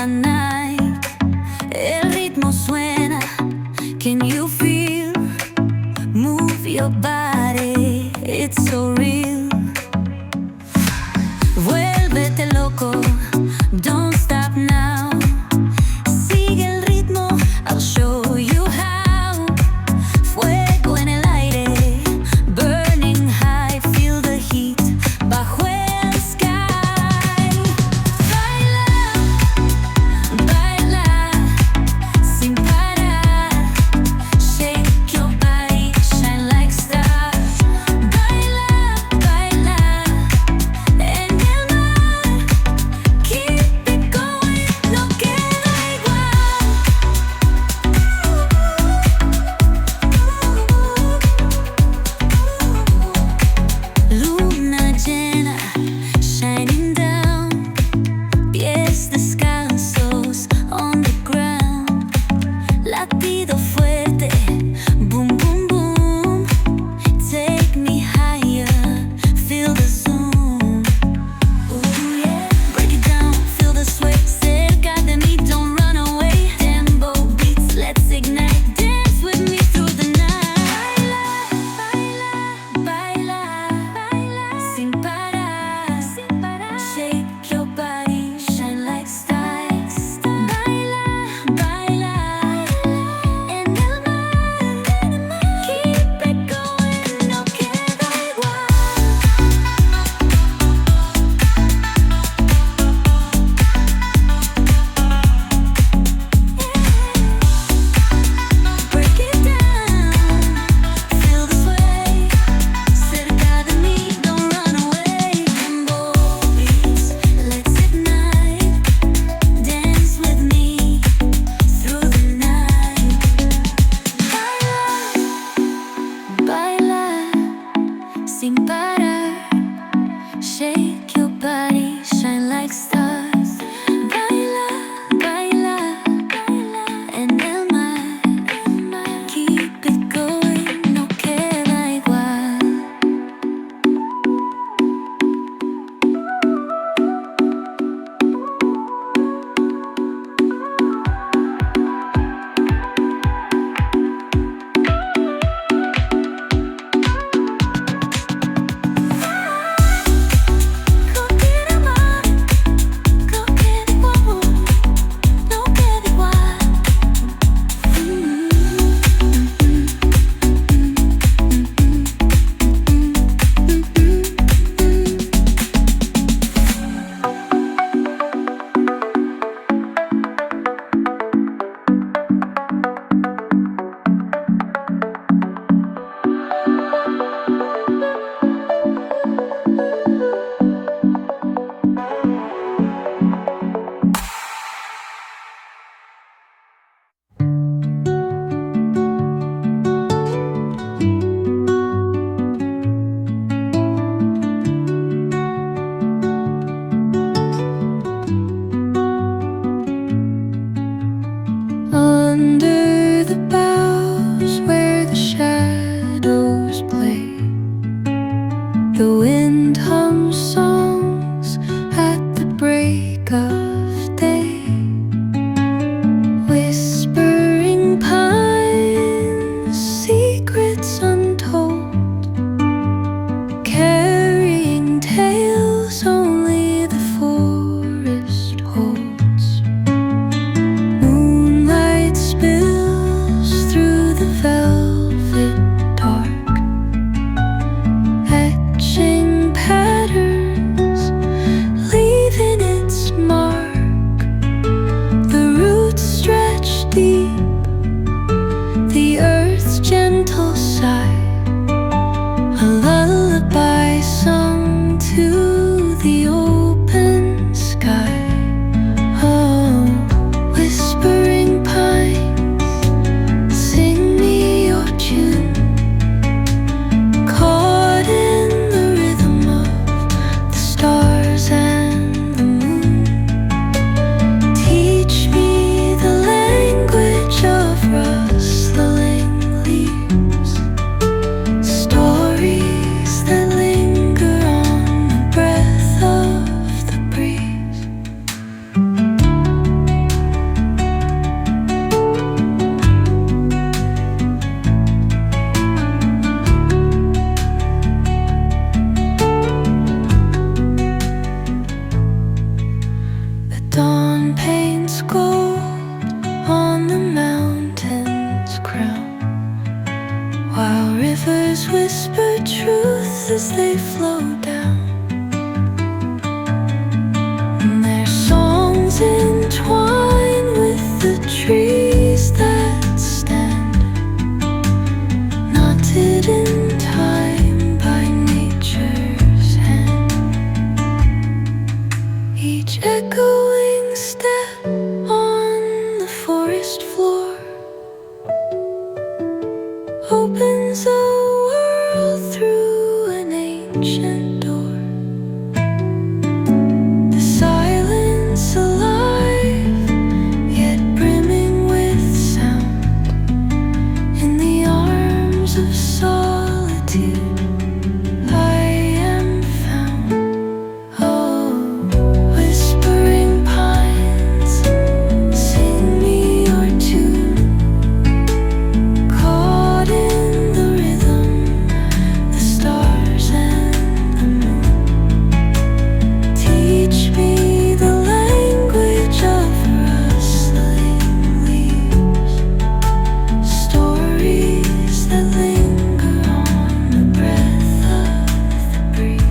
night. El ritmo suena. Can you feel? Move your body, it's so real. Vuélvete loco, don't stop now. Sigue el ritmo, I'll show you how. Fuego en el aire, burning high, feel the heat bajo el sky. Baila, baila, sin parar. Shake your body, shine like stars. Baila, baila, en el mar. Keep it going, no queda igual. Luna llena, shining down. Pies descalzos on the ground. Latido fuerte, boom, boom, boom. Take me higher, feel the zoom. Ooh, yeah. Break it down, feel the sway. Cerca de mí, don't run away. Tempo beats, let's ignite. Dance with me through the night. Baila, baila, baila, sin parar. Shake your body, shine like stars. sun's gold on the mountain's crown, while rivers whisper truth as they flow down. And their songs entwine with the trees that stand, knotted in time by nature's hand. Each echoing step on the forest floor opens a world through an ancient door. The silence alive, yet brimming with sound, in the arms of solitude I am found. Oh, whispering pines, sing me your tune, caught in the rhythm, the stars and the moon. Teach me the language of rustling leaves, stories that linger on the breath of the breeze.